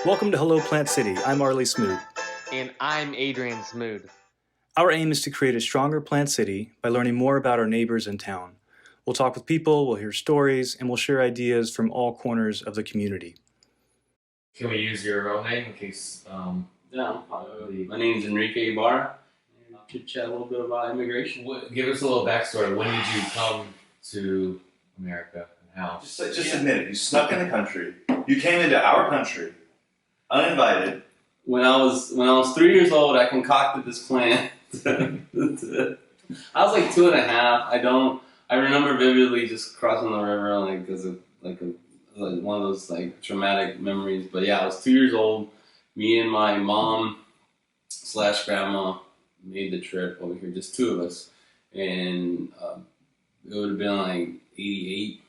Welcome to Hello Plant City. I'm Arlie Smoot. And I'm Adrian Smood. Our aim is to create a stronger plant city by learning more about our neighbors in town. We'll talk with people, we'll hear stories, and we'll share ideas from all corners of the community. Can we use your real name in case? Yeah, my name is Enrique Ibarra. And I'll chit chat a little bit about immigration. Give us a little backstory. When did you come to America and how? Just admit it. You snuck in the country. You came into our country, uninvited. When I was 3 years old, I concocted this plan. I was like 2.5. I remember vividly just crossing the river, like as one of those like traumatic memories. But yeah, I was 2 years old. Me and my mom / grandma made the trip over here, just two of us, and it would have been like 88,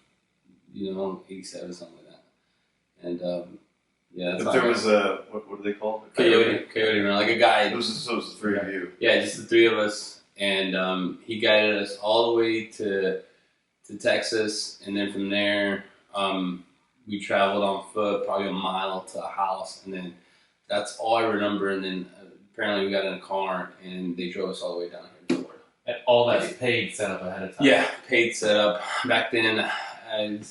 87, something like that. And yeah, that's But there was a what do they call it? Coyote, like a guide. It was the three of you. Yeah, just the three of us, and he guided us all the way to Texas, and then from there we traveled on foot probably a mile to a house, and then that's all I remember. And then apparently we got in a car and they drove us all the way down here to Florida. And all that's paid set up ahead of time. Yeah, paid setup. Back then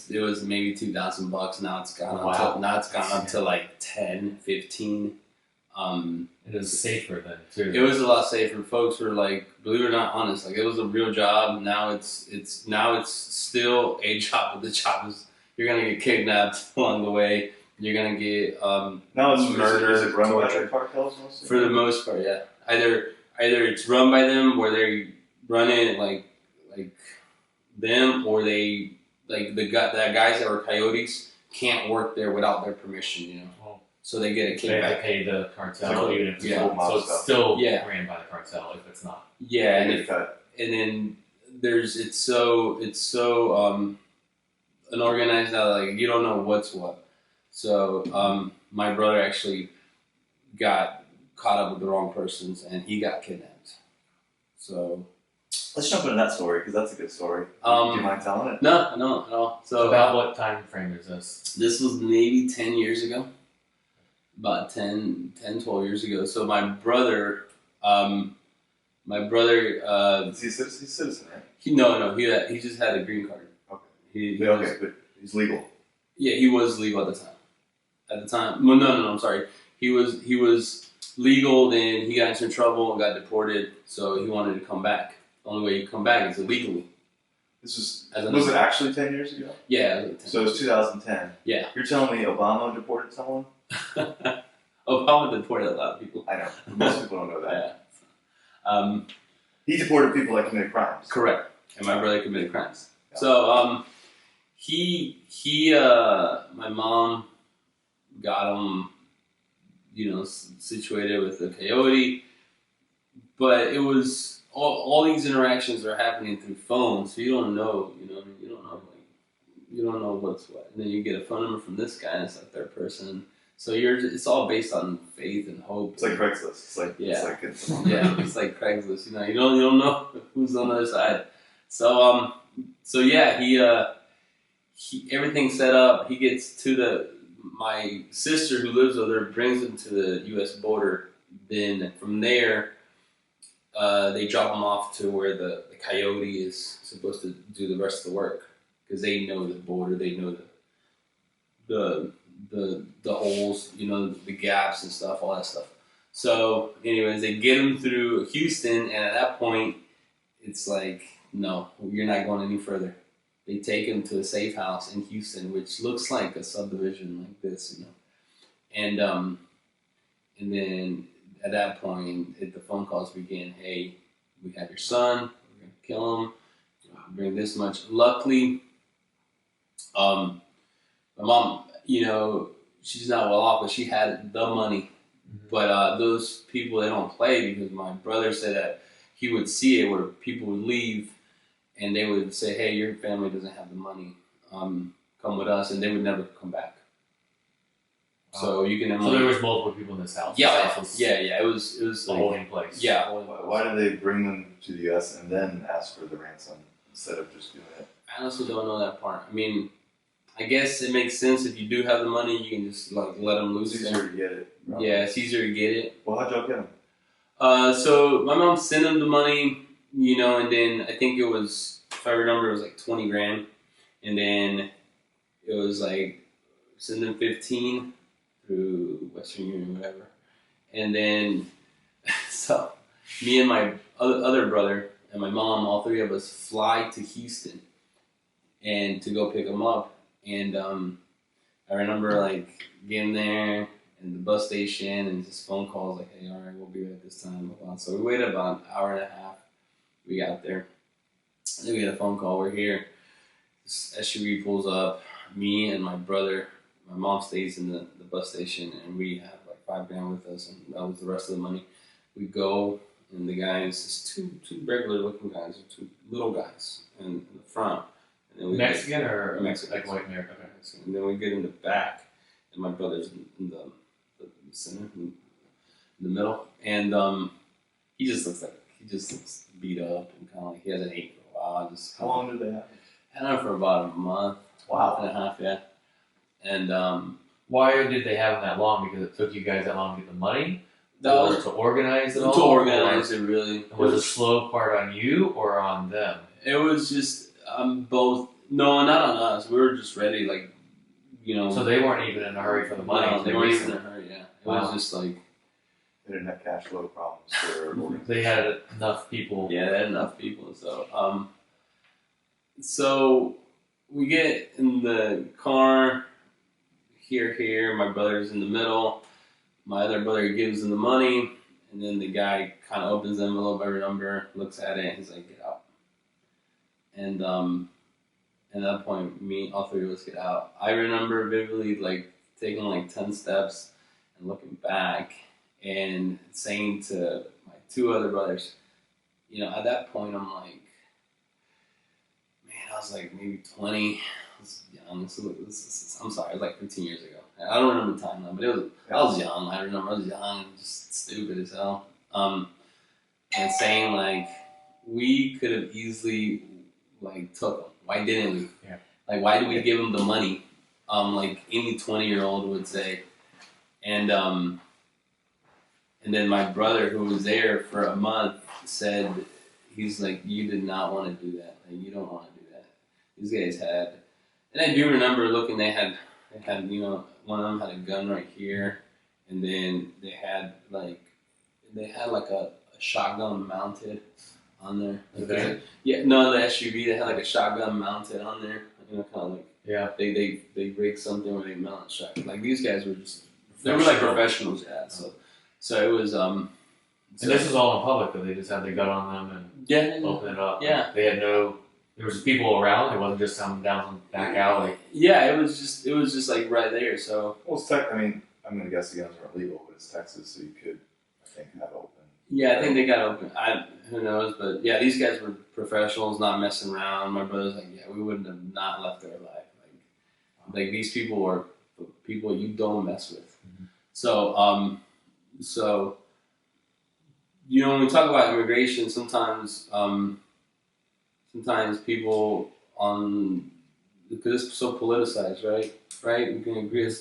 it was maybe $2,000. Now it's gone up to like 10, 15. It was safer then too. It was a lot safer. Folks were like, believe it or not, honest. Like it was a real job. Now it's still a job, but the job is you're gonna get kidnapped along the way. You're gonna get Now it's murder. Is it run by the cartels mostly? For the most part, yeah. Either it's run by them, where they run it like them, or they like the guys that were coyotes can't work there without their permission, Oh. So they get a They have to kickback. pay the cartel, So, even if yeah. so it's still Yeah. ran by the cartel if it's not. Yeah, And and they cut. then it's so unorganized that like you don't know what's what. So my brother actually got caught up with the wrong persons and he got kidnapped. So Let's jump into that story because that's a good story. Do you mind telling it? no, at all. So About what time frame is this? this was maybe 10 years ago. About 10, 12 years ago. So my brother, Is he a citizen? He's a citizen, right? he just had a green card. Okay. He Okay, was, but he's legal. yeah, he was legal at the time. Well, no, I'm sorry. He was legal, then he got into trouble and got deported, so he wanted to come back. The only way you come back is illegally. This was As an- was it actually 10 years ago? Yeah. So it was 2010. Yeah. You're telling me Obama deported someone? Obama deported a lot of people. I know. Most people don't know that. Yeah. He deported people that committed crimes. Correct. And my brother committed crimes. Yeah. So my mom got him, situated with a coyote, but it was all these interactions are happening through phone, so you don't know, you don't know what's what. And then you get a phone number from this guy, and it's like third person. So it's all based on faith and hope. It's like Craigslist. It's like Yeah. it's It's like Craigslist. You don't know who's on the other side. So yeah, he everything's set up. He gets to my sister who lives over there brings him to the U.S. border. Then from there, they drop him off to where the coyote is supposed to do the rest of the work because they know the border. They know the holes, the gaps and stuff, all that stuff. So, anyways, they get him through Houston, and at that point, it's like, no, you're not going any further. They take him to a safe house in Houston, which looks like a subdivision like this, And then at that point, the phone calls begin. Hey, we have your son. We're gonna kill him. Bring this much. Luckily, my mom, she's not well off, but she had the money. Mm-hmm. But those people, they don't play because my brother said that he would see it where people would leave and they would say, hey, your family doesn't have the money. Come with us. And they would never come back. So you can. So there was multiple people in this house. Yeah, This house was It was a like, holding place. yeah. Why did they bring them to the U.S. and then ask for the ransom instead of just doing it? I honestly don't know that part. I mean, I guess it makes sense if you do have the money, you can just like let them loose. It's easier to get it. Probably. Yeah, it's easier to get it. Well, how'd y'all get them? So my mom sent him the money, and then I think it was, if I remember, it was like 20 grand, and then it was like send them 15 through Western Union, whatever, and then so me and my other brother and my mom, all three of us, fly to Houston and to go pick him up, and I remember like getting there. In the bus station and just phone calls like, hey, all right, we'll be there at this time. So we waited about an hour and a half. We got there. Then we had a phone call. We're here. This SUV pulls up. Me and my brother, my mom stays in the bus station, and we have like $5 grand with us, and that was the rest of the money. We go, and the guys, just two regular looking guys, or two little guys in the front. And then we Mexican or Mexican, like white American? Mexican. And then we get in the back, and my brother's in the center, in the middle, and he just looks beat up and kind of like he hasn't ate for a while. How long did they have? Had him for about a month, month and a half, yeah. And Why did they have them that long? Because it took you guys that long to get the money? that Or was to organize it all? to organize it really. Was the slow part on you or on them? It was just both. No, not on us. We were just ready, like So they weren't even in a hurry for the money. No, they weren't even in a hurry. Yeah, it was just like They didn't have cash flow problems for They had enough people. yeah, they had enough people. So we get in the car. Here. My brother's in the middle. My other brother gives him the money, and then the guy kind of opens the envelope, every number, looks at it, and he's like, "Get out." And at that point, all three of us get out. I remember vividly, like taking like 10 steps and looking back and saying to my two other brothers, at that point, I'm like, man, I was like maybe 20. I was young. I'm sorry, it was like 15 years ago. I don't remember the timeline, but I was young. I remember I was young and just stupid as hell. And saying like, we could have easily like took them. Why didn't we? Yeah. Like, why did we give them the money? Like any 20-year-old would say. And then my brother, who was there for a month, said, he's like, you did not want to do that. Like, you don't want to do that. These guys had, and I do remember looking. They had, one of them had a gun right here, and then they had like a shotgun mounted on there. Okay. Yeah, no, the SUV, they had like a shotgun mounted on there. Kind of like, Yeah. they rigged something where they mounted shotgun. Like these guys were they were like professionals, yeah. So it was And this was all in public, though. They just had the gun on them and open it up. Yeah. They had there was people around. It wasn't just some down some back alley. Yeah, it was just like right there. So Well, it's I'm going to guess the guns aren't legal, but it's Texas, so you could, I think, have open. yeah, I think they got open. Who knows? But yeah, these guys were professionals, not messing around. My brother's like, yeah, we wouldn't have not left their life. Like these people were people you don't mess with. Mm-hmm. So when we talk about immigration, sometimes people because it's so politicized, right? We can agree.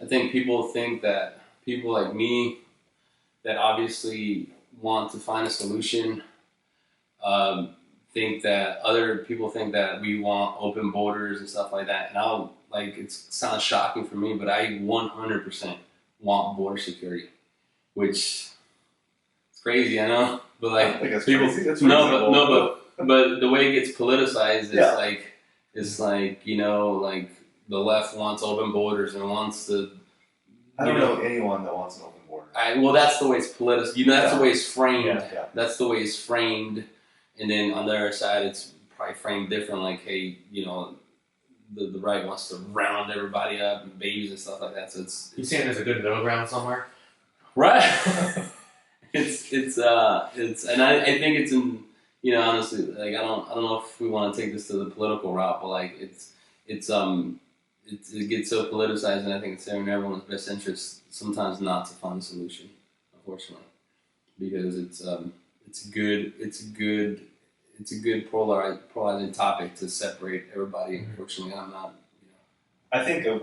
I think people think that people like me that obviously want to find a solution think that other people think that we want open borders and stuff like that. And it sounds shocking for me, but I 100% want border security, which is crazy, I know. But I don't think that's people, crazy. That's but the way it gets politicized is Yeah. it's like the left wants open borders and wants to. I don't know anyone that wants an open border. Well, that's the way it's politicized. That's the way it's framed. Yeah. That's the way it's framed. And then on the other side, it's probably framed different. Like, hey, the right wants to round everybody up and babies and stuff like that. So You saying there's a good middle ground somewhere? right. it's and I think it's in honestly, like I don't know if we want to take this to the political route, but like it gets so politicized, and I think it's in everyone's best interest sometimes not to find a solution, unfortunately, because it's a good polarizing topic to separate everybody. Unfortunately, I'm not. I think of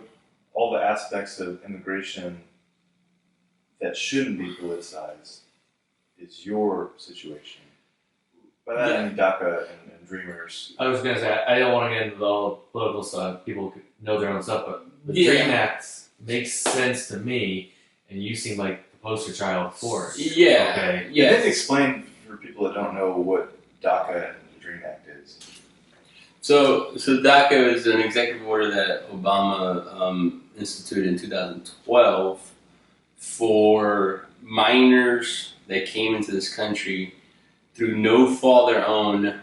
all the aspects of immigration that shouldn't be politicized is your situation. By that I mean DACA and Dreamers. I was gonna say I don't want to get into the all political stuff. People could know their own stuff, but the Yeah. Dream Act makes sense to me, and you seem like the poster child for it. Yeah. Okay. You Yeah. didn't explain for people that don't know what DACA and the Dream Act is. So DACA is an executive order that Obama instituted in 2012 for minors that came into this country through no fault of their own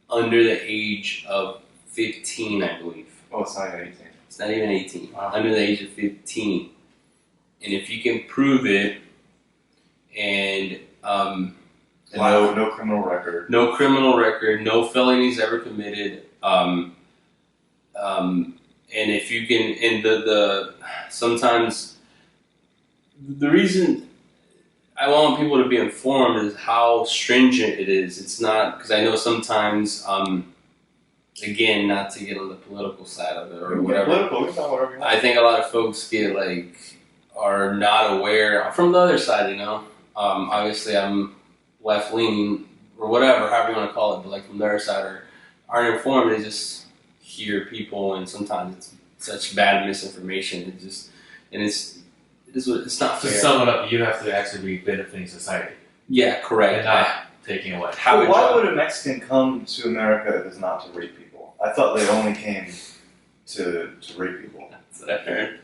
under the age of 15, I believe. Oh, it's not even 18. It's not even 18. Wow. Under the age of 15. And if you can prove it and No criminal record. no criminal record, no felonies ever committed, and if you can, and the sometimes the reason I want people to be informed is how stringent it is. It's not because I know sometimes, again, not to get on the political side of it or whatever. Political, we can talk whatever you want. I think a lot of folks are not aware from the other side. Obviously I'm left leaning or whatever, however you want to call it, but like from their side aren't informed. They just hear people, and sometimes it's such bad misinformation. It's not To fair. sum it up, you have to actually be benefiting society Yeah, correct. and not taking away. Have a But why job. would a Mexican come to America if it's not to rape people? I thought they only came to rape people. That's what I heard.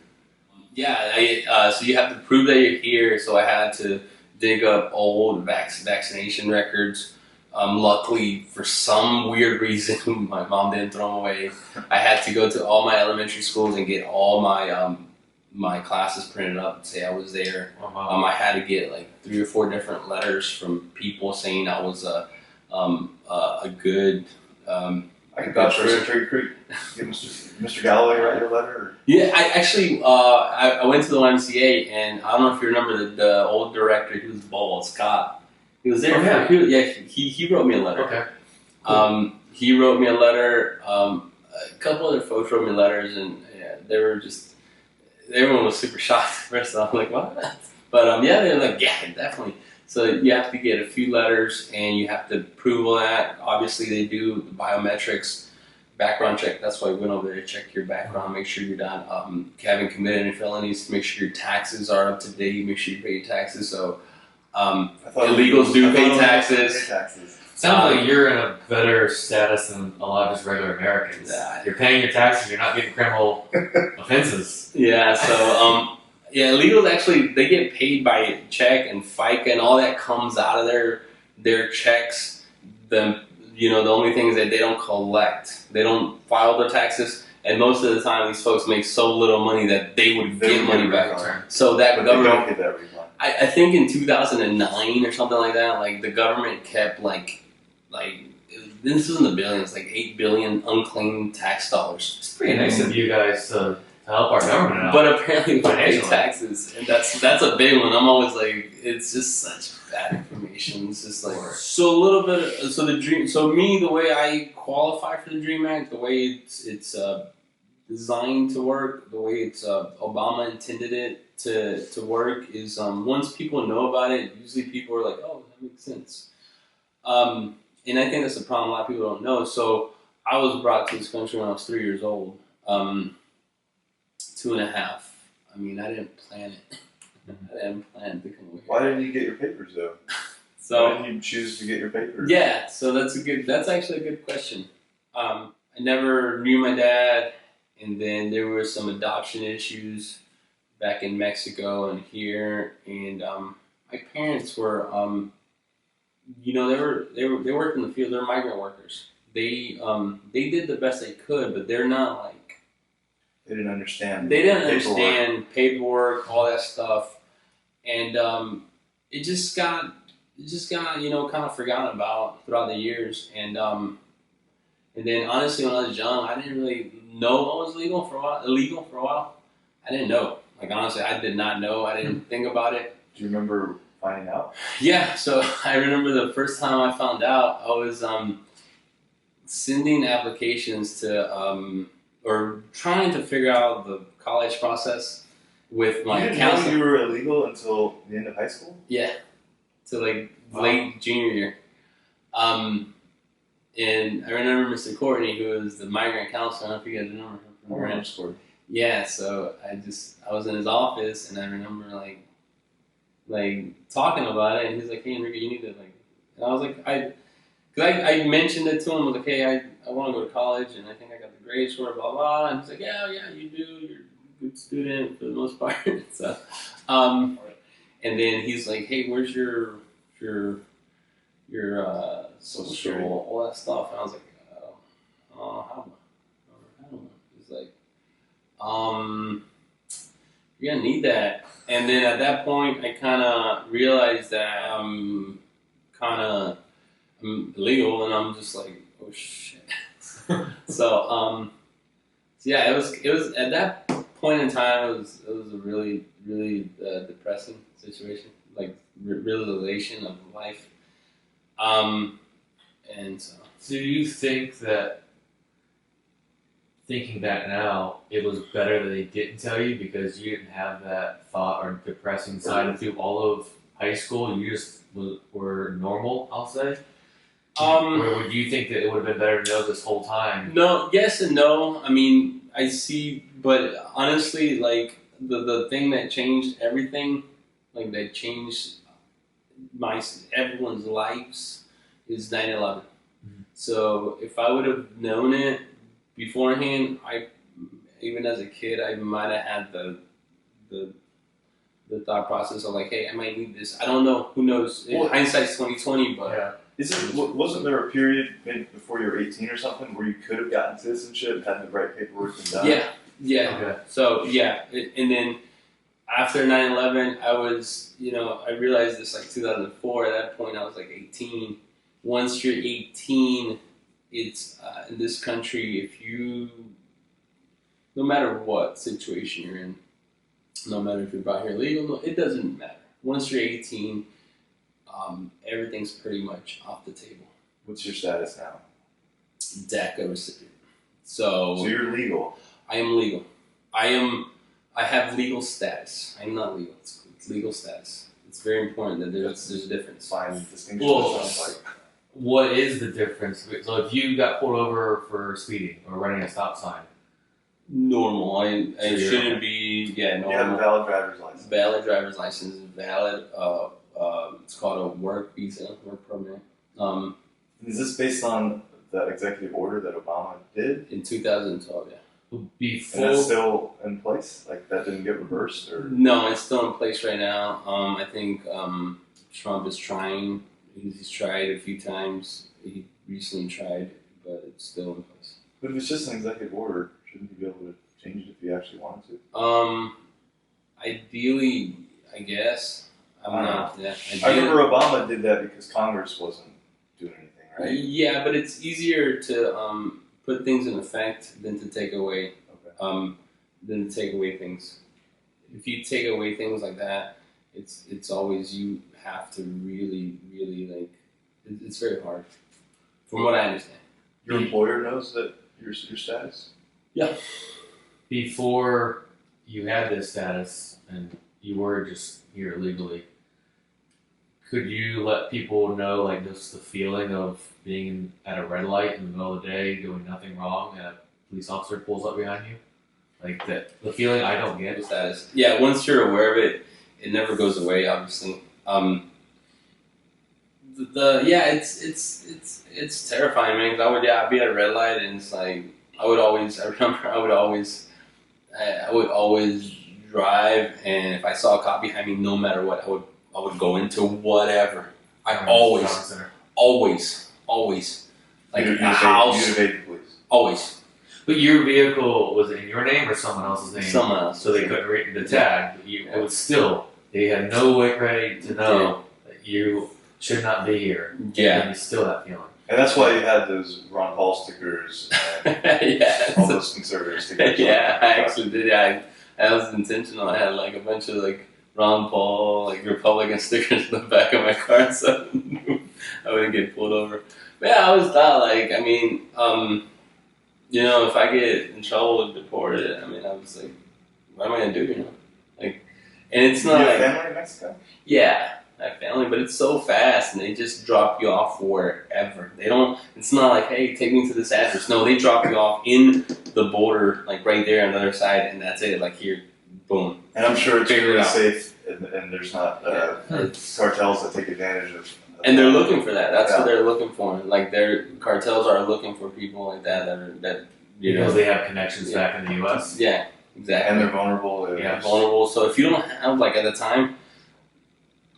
Yeah, so you have to prove that you're here. So I had to dig up old vaccination records. Luckily, for some weird reason, my mom didn't throw them away. I had to go to all my elementary schools and get all my classes printed up and say I was there. I had to get like 3 or 4 different letters from people saying I was a good. I could vouch for Century Creek. Give Mr. Galloway write your letter? Or? Yeah, I actually I went to the YMCA, and I don't know if you remember the old director who was bald, Scott. He was there. Oh, yeah. He wrote me a letter. Okay. He wrote me a letter. A couple other folks wrote me letters, and yeah, they were just everyone was super shocked at first. I'm like, what? But yeah, they were like, yeah, definitely. So you have to get a few letters, and you have to prove all that. Obviously, they do the biometrics, background check. That's why we went over there to check your background, make sure you're not haven't committed any felonies, make sure your taxes are up to date, make sure you pay your taxes. So illegals do pay taxes. Sounds like you're in a better status than a lot of just regular Americans. Yeah. You're paying your taxes. You're not getting criminal offenses. Yeah. So illegals actually they get paid by check, and FICA and all that comes out of their checks. The only thing is that they don't collect. They don't file their taxes, and most of the time these folks make so little money that they would get money back. So that But government. they don't get that refund. I think in 2009 or something like that, like the government kept like this was in the billions, like $8 billion unclaimed tax dollars. It's pretty nice of you guys to help our government out. But apparently we pay Financially. taxes, and that's a big one. I'm always like, it's just such bad information. It's just like so a little bit. So the dream. So me, the way I qualify for the Dream Act, the way it's designed to work, the way it's Obama intended it to work is once people know about it, usually people are like, oh, that makes sense. And I think that's the problem. A lot of people don't know. So I was brought to this country when I was 3 years old. 2.5. I mean, I didn't plan it. I didn't plan to come over here. Why didn't you get your papers though? Why So didn't you choose to get your papers? yeah, so that's actually a good question. I never knew my dad, and then there were some adoption issues back in Mexico and here, and my parents were they worked in the field. They're migrant workers. They did the best they could, but they're not like They didn't understand. they didn't paperwork. understand paperwork, all that stuff, and it just got kind of forgotten about throughout the years, and then honestly, when I was young, I didn't really know what was illegal for a while. I didn't know. Like honestly, I did not know. I didn't think about it. Do you remember finding out? Yeah, so I remember the first time I found out, I was sending applications to or trying to figure out the college process with my You didn't know counselor. you were illegal until the end of high school? Yeah, to like Wow. late junior year. And I remember Mr. Courtney, who was the migrant counselor. I don't know if you guys remember him from Branch. Yeah, so I was in his office, and I remember like talking about it, and he's like, "Hey, Enrique, you need to like," and I was like, I mentioned it to him. I was like, "Hey, I want to go to college, and I think I got the grades for it, blah blah." And he's like, "Yeah, you do. You're a good student for the most part." So, and then he's like, "Hey, where's your social, all that stuff?" And I was like, how I don't know. He's like, you're gonna need that. And then at that point, I kind of realized that I'm illegal, and I'm just like, oh shit. So yeah, it was at that point in time, it was a really depressing situation, like realization of life. And so. So do you think that, thinking back now, it was better that they didn't tell you because you didn't have that thought or depressing side through all of high school? You just were normal, I'll say? Or would you think that it would have been better to know this whole time? No, yes and no. I mean, I see, but honestly, like, the thing that changed everything, like, that changed everyone's lives is 9/11. So if I would have known it beforehand, even as a kid, I might have had the thought process of like, hey, I might need this. I don't know. Who knows? Well, Hindsight's 20/20, but yeah. Wasn't there a period maybe before you were 18 or something where you could have gotten citizenship, had the right paperwork and done? Yeah. Okay. So yeah, and then after 9/11, I was, I realized this like 2004. At that point, I was like 18. Once you're 18, it's in this country, no matter what situation you're in, no matter if you're brought here legal, it doesn't matter. Once you're 18, everything's pretty much off the table. What's your status now? DACA recipient. So you're legal. I am legal. I have legal status. I'm not legal. It's legal status. It's very important that there's a difference. Fine distinction. Well, sounds like. What is the difference? So if you got pulled over for speeding or running a stop sign, Normal. I So you're shouldn't okay. be. You have a Normal. valid driver's license. Valid driver's license. Valid. It's called a work visa, work permit. Is this based on that executive order that Obama did? In 2012, yeah. And that's before still in place? Like that didn't get reversed? Or No, it's still in place right now. I think Trump is trying. He's tried a few times. He recently tried, but it's still in place. But if it's just an executive order, shouldn't you be able to change it if you actually wanted to? Ideally, I guess. I'm not. Yeah. I remember Obama did that because Congress wasn't doing anything, right? Yeah, but it's easier to put things in effect than to take away. Okay. Than to take away things. If you take away things like that, it's always you have to really like. It's very hard, from what I understand. Your employer knows that your status? Yeah. before you had this status and you were just here illegally, could you let people know, like, just the feeling of being at a red light in the middle of the day, doing nothing wrong, and a police officer pulls up behind you? Like, the feeling I don't get. Status. Yeah, once you're aware of it, it never goes away, obviously. It's terrifying, man. 'Cause I'd be at a red light, and it's like I would always drive, and if I saw a cop behind me, no matter what, I would go into whatever. I always, like You a house, evade the police. always. But your vehicle, was it in your name or someone else's name? Someone else. So they couldn't read the tag. But it was still, they had no way ready to know that you should not be here. Yeah. And you still that feeling. And that's why you had those Ron Paul stickers and Yeah. all those conservative stickers. Yeah, I actually did. Yeah, that was intentional. I had like a bunch of like Ron Paul, like Republican stickers in the back of my car, so I wouldn't get pulled over. But yeah, I always thought, like, I mean, you know, if I get in trouble and deported, I mean, I was like, what am I gonna do? You know, like, and it's Do not you have like, family in Mexico? yeah, I have family, but it's so fast, and they just drop you off wherever. They don't. It's not like, hey, take me to this address. No, they drop you off in the border, like right there on the other side, and that's it. Like here, boom. And I'm sure it's Figure it really out. safe, and there's not cartels that take advantage of. And they're looking for that. That's Yeah. what they're looking for. Like their cartels are looking for people like that you Because know. they have connections back in the U.S. Yeah, exactly. And they're vulnerable. Yeah, Vulnerable. So if you don't have, like, at the time,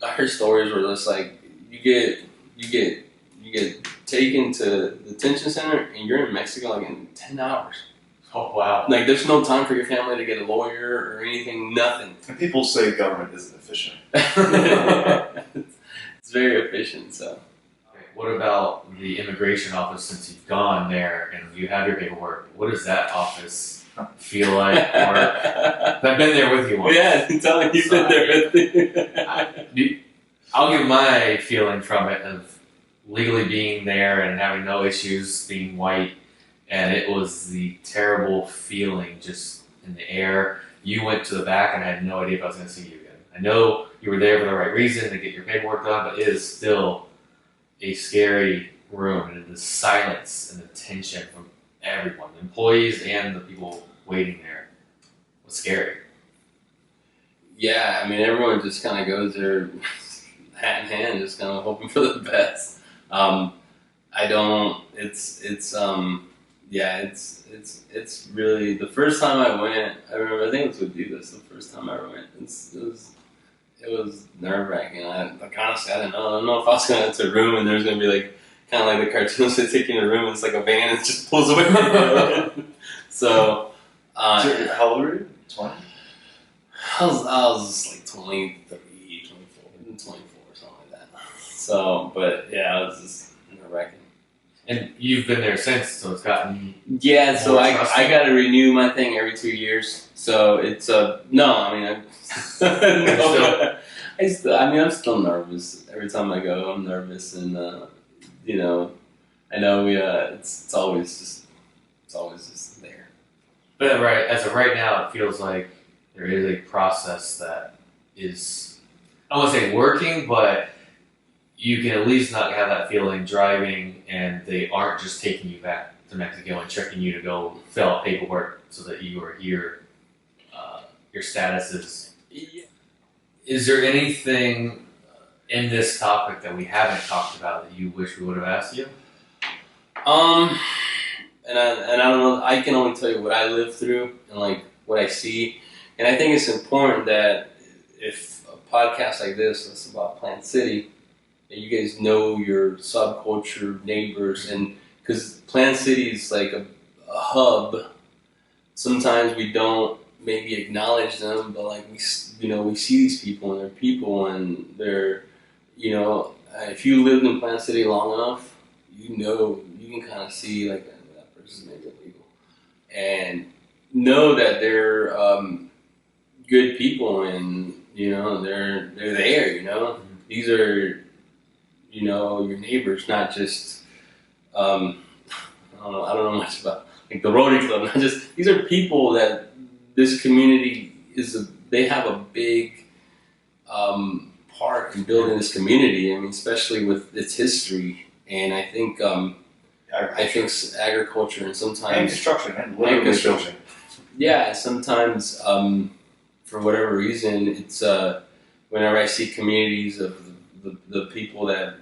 I heard stories where it's like you get taken to the detention center and you're in Mexico like in 10 hours. Oh wow. Like there's no time for your family to get a lawyer or anything. Nothing. And people say government isn't efficient. It's very efficient. So Okay, what about the immigration office? Since you've gone there and you have your paperwork, what does that office feel like? Or I've been there with you once. yeah, I'm telling you, you've been there with me. I'll give my feeling from it of legally being there and having no issues being white, and it was the terrible feeling just in the air. You went to the back and I had no idea if I was going to see you again. I know you were there for the right reason to get your paperwork done, but it is still a scary room, and the silence and the tension from everyone, the employees and the people waiting there, was scary. Yeah, I mean, everyone just kind of goes there hat in hand, just kind of hoping for the best. I don't. It's really the first time I went. I remember. I think it was with you. That's the first time I ever went. It was nerve wracking. Like honestly, I don't know if I was gonna enter a room and there's gonna be like kind of like the cartoons they take you in a room and it's like a van and it just pulls away. So, How old were you? 20? I was like 23, 24 or something like that. So, but yeah, it was just nerve wracking. And you've been there since, so it's gotten Yeah, so More I trusting? got to renew my thing every 2 years. So it's no, I mean I'm still nervous every time I go. I'm nervous, and you know, I know it's always just there. But right, as of right now, it feels like there is a process that is, I don't want to say working, but you can at least not have that feeling driving and they aren't just taking you back to Mexico and checking you to go fill out paperwork so that you are here. Your status is. Is there anything in this topic that we haven't talked about that you wish we would have asked you? And I don't know. I can only tell you what I lived through and like what I see, and I think it's important that if a podcast like this that's about Plant City, that you guys know your subculture neighbors, and because Plant City is like a hub. Sometimes we don't maybe acknowledge them, but like we see these people and they're people and they're, if you lived in Plant City long enough, you can kind of see like that person's maybe illegal, and know that they're good people and they're there. These are your neighbors, not just I don't know much about like the Rotary Club. Not just these are people that this community they have a big part in building this community. I mean, especially with its history, and I think agriculture and sometimes And construction, and literally construction. building. Yeah, sometimes for whatever reason, it's whenever I see communities of the people that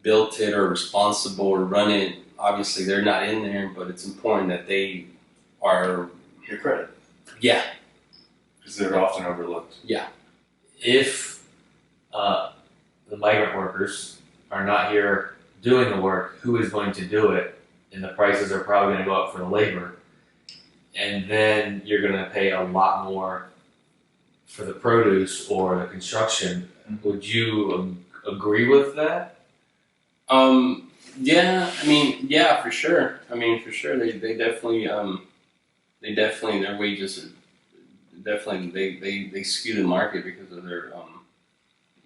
built it or responsible or run it. Obviously, they're not in there, but it's important that they are. Your credit. Yeah, Because they're often overlooked. If the migrant workers are not here doing the work, who is going to do it? And the prices are probably going to go up for the labor. And then you're going to pay a lot more for the produce or the construction. Would you agree with that? Yeah. I mean, yeah, for sure. They definitely their wages are definitely they skew the market because of their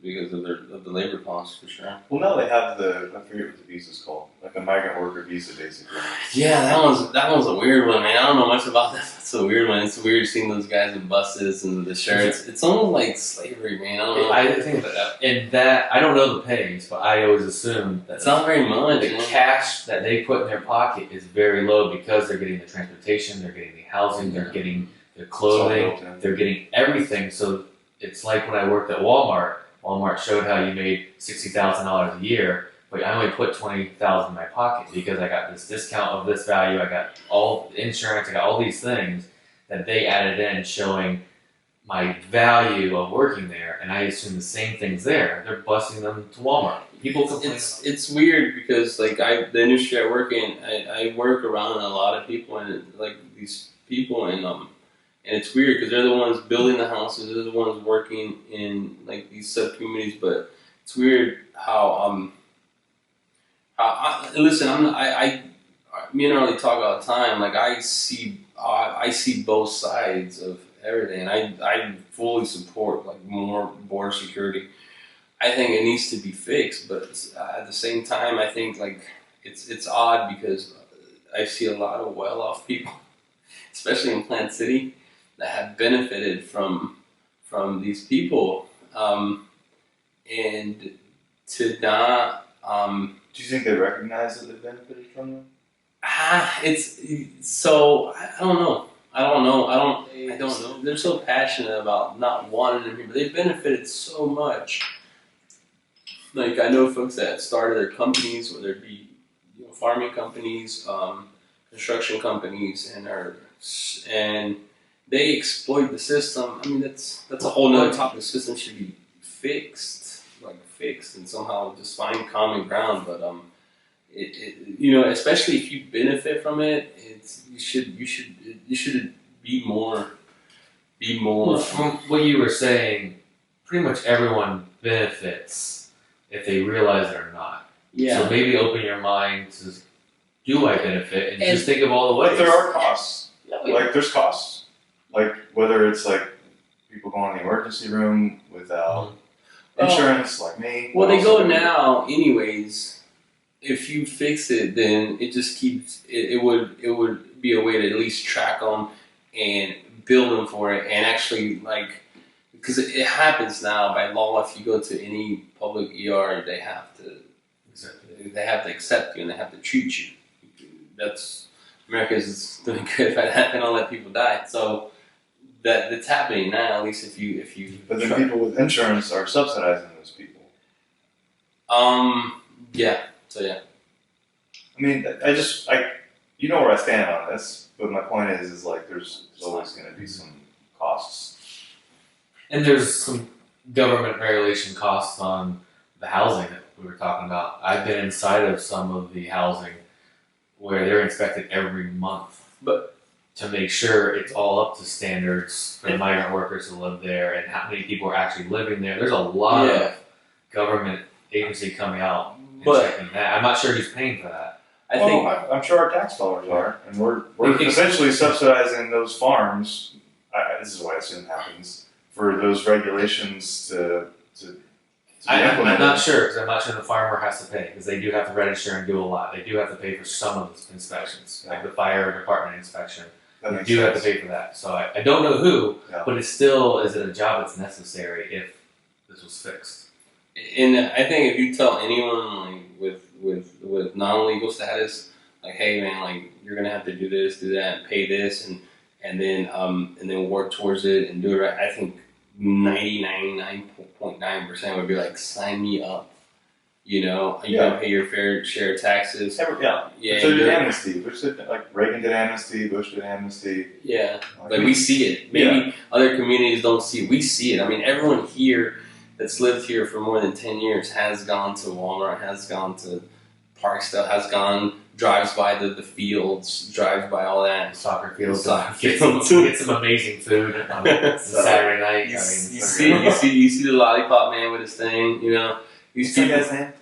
because of the labor costs for sure. Well, now they have I forget what the visa's called, like a migrant worker visa, basically. Yeah, that one's a weird one, man. I don't know much about that. That's a weird one. It's weird seeing those guys in buses and the shirts. It's almost like slavery, man. I don't know. I think that, and that I don't know the pays, but I always assume that It's not very much. the man. cash that they put in their pocket is very low because they're getting the transportation, they're getting the housing, they're getting the clothing, It's all built in. they're getting everything. So it's like when I worked at Walmart. Walmart showed how you made $60,000 a year, but I only put $20,000 in my pocket because I got this discount of this value. I got all the insurance. I got all these things that they added in, showing my value of working there. And I assume the same things there. They're busing them to Walmart. People complain. It's weird because like the industry I work in, I work around a lot of people and like these people and it's weird because they're the ones building the houses, they're the ones working in like these sub communities. But it's weird how listen, me and Arlie talk all the time. Like I see both sides of everything, and I fully support like more border security. I think it needs to be fixed, but at the same time, I think like it's odd because I see a lot of well-off people, especially in Plant City, that have benefited from these people, and to not. Do you think they recognize that they benefited from them? It's so I don't know. I don't know. They're so passionate about not wanting them here, but they've benefited so much. Like I know folks that started their companies, whether it be farming companies, construction companies, and they exploit the system. I mean, that's a whole nother topic. The system should be fixed, and somehow just find common ground. But especially if you benefit from it, you should be more. Well, from what you were saying, pretty much everyone benefits if they realize it or not. Yeah. So maybe open your mind to, do I benefit? And just think of all the ways. But there are costs. Yeah, Like there's costs. Like whether it's like people going in the emergency room without insurance, like me. Well, they go now anyways. If you fix it, then it just keeps. It would be a way to at least track them and build them for it, and actually because it happens now by law. If you go to any public ER, they have to accept you and they have to treat you. That's America's doing good by that. They don't let people die. So that's happening now. At least if you. But then people with insurance are subsidizing those people. Yeah. So yeah. I mean, you know where I stand on this, but my point is like there's always going to be some costs. And there's some government regulation costs on the housing that we were talking about. I've been inside of some of the housing where they're inspected every month, but to make sure it's all up to standards for the migrant workers who live there and how many people are actually living there. There's a lot of government agency coming out and checking that. I'm not sure who's paying for that. I'm sure our tax dollars are, and we're essentially subsidizing those farms. This is what I assume happens for those regulations to be I'm implemented. not sure because I'm not sure the farmer has to pay because they do have to register and do a lot. They do have to pay for some of the inspections, like the fire department inspection. That You makes do have to sense. pay for that. So I don't know who, Yeah. but it still is a job that's necessary if this was fixed. And I think if you tell anyone like with non-legal status, like, hey man, like you're gonna have to do this, do that, and pay this, and then work towards it and do it right. I think 99.9% would be like, sign me up. You know, you gotta pay your fair share of taxes. So did amnesty. Bush did, like Reagan did amnesty. Bush did amnesty. Yeah, like we see it. Maybe other communities don't see it. We see it. I mean, everyone here that's lived here for more than 10 years has gone to Walmart, has gone to Parkstale, drives by the fields, drives by all that. Soccer fields, Soccer get some amazing food on Saturday night. You see the lollipop man with his thing. You know, What's that guy's name?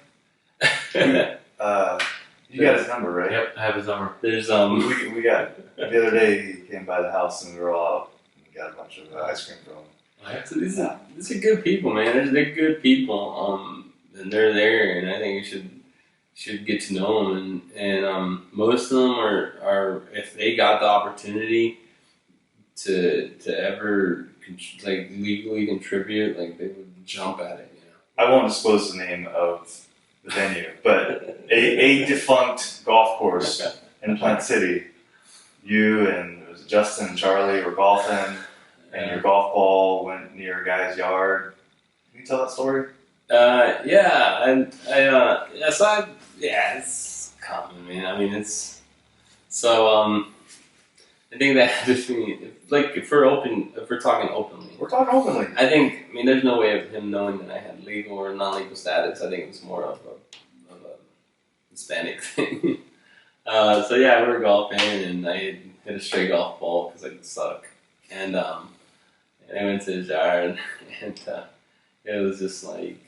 You got his number, right? Yep, I have his number. There's We got the other day. He came by the house and we were all out and got a bunch of ice cream from him. So these are good people, man. They're good people. And they're there, and I think you should get to know them. And most of them are if they got the opportunity to ever like legally contribute, like they would jump at it. I won't disclose the name of the venue, but a defunct golf course in Plant City. You and it was Justin and Charlie were golfing, and your golf ball went near a guy's yard. Can you tell that story? It's common, man. I mean, it's so. I think that just like if we're talking openly. We're talking openly. I think, there's no way of him knowing that I had legal or non-legal status. I think it was more of a Hispanic thing. So yeah, we were golfing, and I hit a stray golf ball because I could suck, and I went to his yard, and it was just like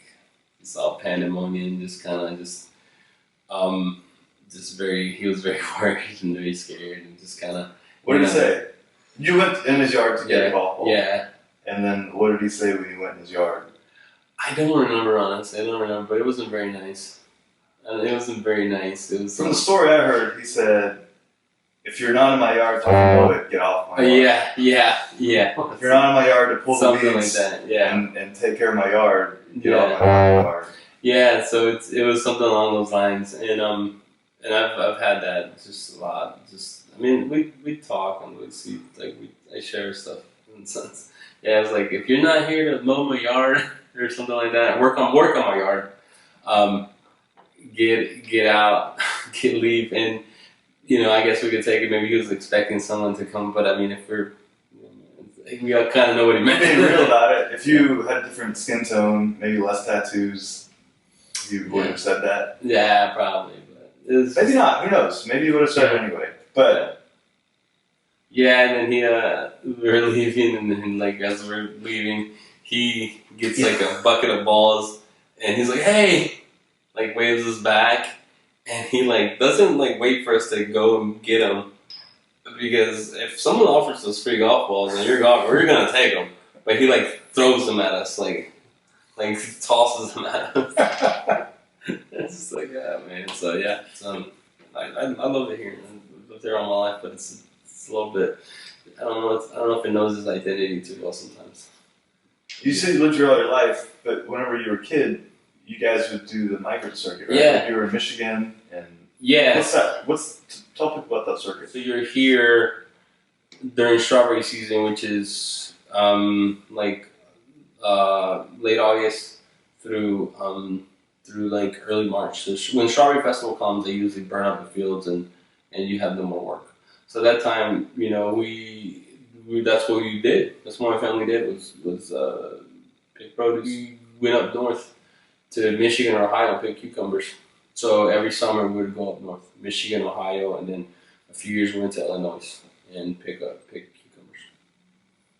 it's all pandemonium, just kind of he was very worried and very scared, and just kind of. What did he say? You went in his yard to get a golf ball. Yeah. And then what did he say when you went in his yard? I don't remember, honestly. I don't remember, but it wasn't very nice. It wasn't very nice. It was from the story I heard. He said, "If you're not in my yard to mow it, get off my yard." Yeah. If you're not in my yard to pull something the weeds like that, yeah, and take care of my yard, get off my yard. Yeah, so it was something along those lines, and I've had that just a lot. We talk and we see, like I share stuff in a sense. Yeah, it's like if you're not here to mow my yard or something like that, work on my yard, get out, leave, and I guess we could take it. Maybe he was expecting someone to come, but if we all kind of know what he meant. Being real about it, if you had a different skin tone, maybe less tattoos, you would have said that. Yeah, probably, but maybe not. Who knows? Maybe you would have said it anyway. But yeah, and then we were leaving, and then like as we're leaving, he gets like a bucket of balls, and he's like, "Hey!" like waves us back, and he like doesn't like wait for us to go and get them, because if someone offers us free golf balls and you're golfing, we're gonna take them. But he like throws them at us, like tosses them at us. It's just like, yeah, man. So yeah, I love it here. I've lived there all my life, but it's a little bit. I don't know if it knows his identity too well sometimes. You said you lived here all your life, but whenever you were a kid, you guys would do the migrant circuit, right? Yeah. You were in Michigan, and yeah. What's that? Tell people about that circuit. So you're here during strawberry season, which is late August through like early March. So when Strawberry Festival comes, they usually burn up the fields and you have no more work. So that time, we that's what we did. That's what my family did was pick produce. We went up north to Michigan or Ohio and pick cucumbers. So every summer we would go up north, Michigan, Ohio, and then a few years we went to Illinois and pick cucumbers.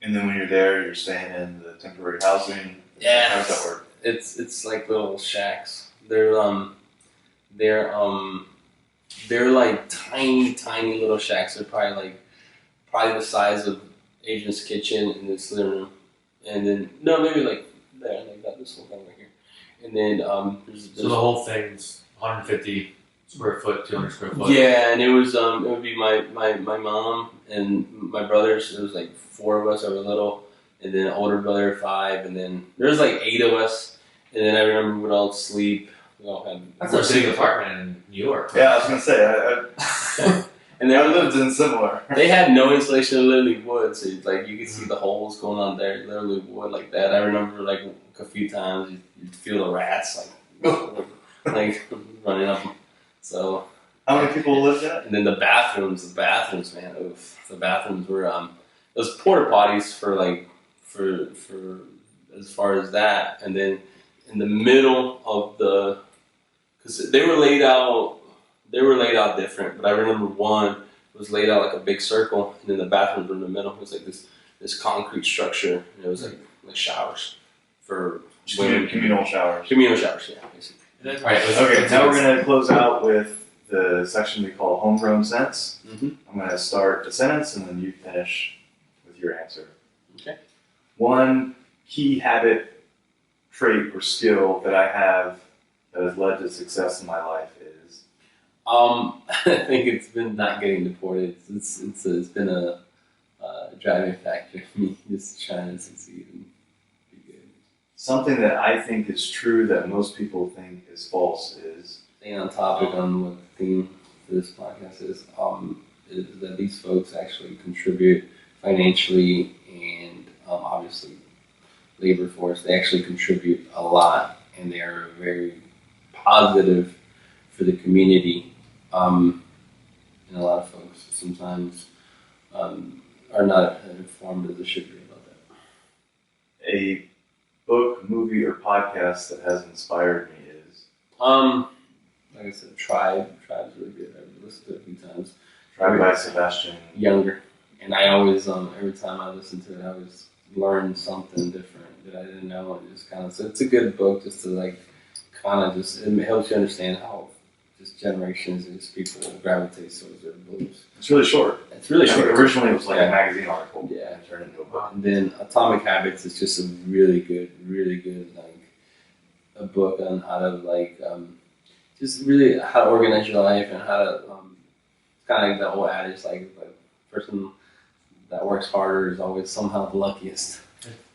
And then when you're there, you're staying in the temporary housing. Yeah. How does that work? It's like little shacks. They're like tiny little shacks. They're probably the size of Adrian's kitchen and this living room, and then maybe like there, like that. This whole thing right here, and then there's So the whole thing's 150 square foot, 200 square foot. Yeah, and it would be my mom and my brothers. There was like 4 of us that were little, and then older brother 5, and then there was like 8 of us. And then I remember we'd all sleep. We all had. That's a big apartment in New York. Yeah, I was gonna say. And I lived in similar. They had no insulation, literally wood. So like you could see the holes going on there, literally wood like that. I remember like a few times you'd feel the rats like running up. So. How many people lived in it? And then the bathrooms, man. Oof, the bathrooms were those porta potties for as far as that, and then in the middle of because they were laid out different, but I remember one was laid out like a big circle, and then the bathrooms were in the middle. It was like this concrete structure, and it was like showers for women. Communal showers. Communal showers, yeah, basically. All right. Okay, now we're going to close out with the section we call homegrown sentence. Mm-hmm. I'm going to start the sentence, and then you finish with your answer. Okay. 1 key habit, trait, or skill that I have that has led to success in my life is? I think it's been not getting deported. It's been a driving factor for me, just trying to succeed and be good. Something that I think is true that most people think is false is? Staying on topic on what the theme for this podcast is that these folks actually contribute financially and obviously labor force. They actually contribute a lot, and they are very positive for the community. And a lot of folks sometimes are not informed as they should be about that. A book, movie, or podcast that has inspired me is? Like I said, Tribe's really good. I've listened to it a few times. Tribe by Sebastian. Younger, and I always every time I listen to it, I always learn something different that I didn't know. And just kind of, so it's a good book just to like kind of just, it helps you understand how just generations and just people gravitate towards their beliefs. It's really short. It's really short. Originally, it was like Yeah. a magazine article. Yeah. And turned into a book. And then Atomic Habits is just a really good like a book on how to like just really how to organize your life and how to it's kind of like the old adage like the person that works harder is always somehow the luckiest.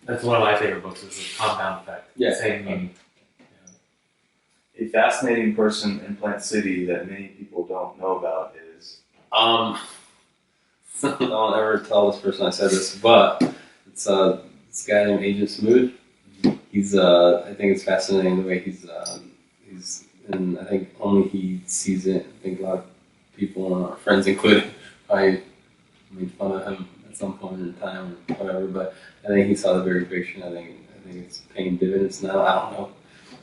That's one of my favorite books. Is The Compound Effect. Yeah. Same meaning. A fascinating person in Plant City that many people don't know about is? Don't ever tell this person I said this, but it's this guy named Agent Smooth. He's I think it's fascinating the way he's and I think only he sees it. I think a lot of people and our friends included probably made fun of him at some point in time or whatever, but I think he saw the bigger picture. I think it's paying dividends now. I don't know.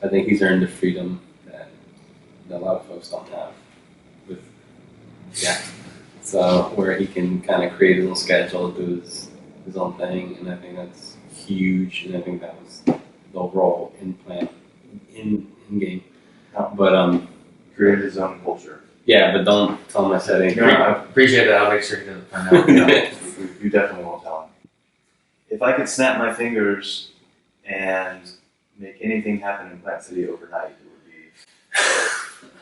I think he's earned the freedom that a lot of folks don't have. So where he can kind of create his own schedule, do his own thing, and I think that's huge. And I think that was the role in plant in game. But Created his own culture. yeah, but don't tell him I said anything. I appreciate that. I'll make sure he doesn't find out. You definitely won't tell him. If I could snap my fingers and make anything happen in Plant City overnight, it would be?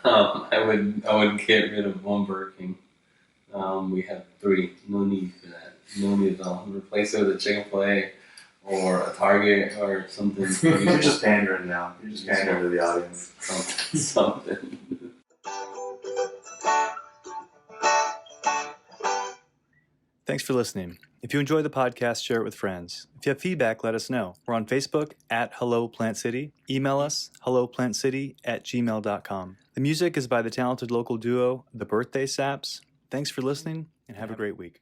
I would get rid of one Burger King. We have 3. No need for that. No need at all. Replace it with a Chick-fil-A or a Target or something. You're just pandering now. You're just pandering to the audience. Something. Thanks for listening. If you enjoy the podcast, share it with friends. If you have feedback, let us know. We're on Facebook at Hello Plant City. Email us, helloplantcity@gmail.com. The music is by the talented local duo, The Birthday Saps. Thanks for listening and have a great week.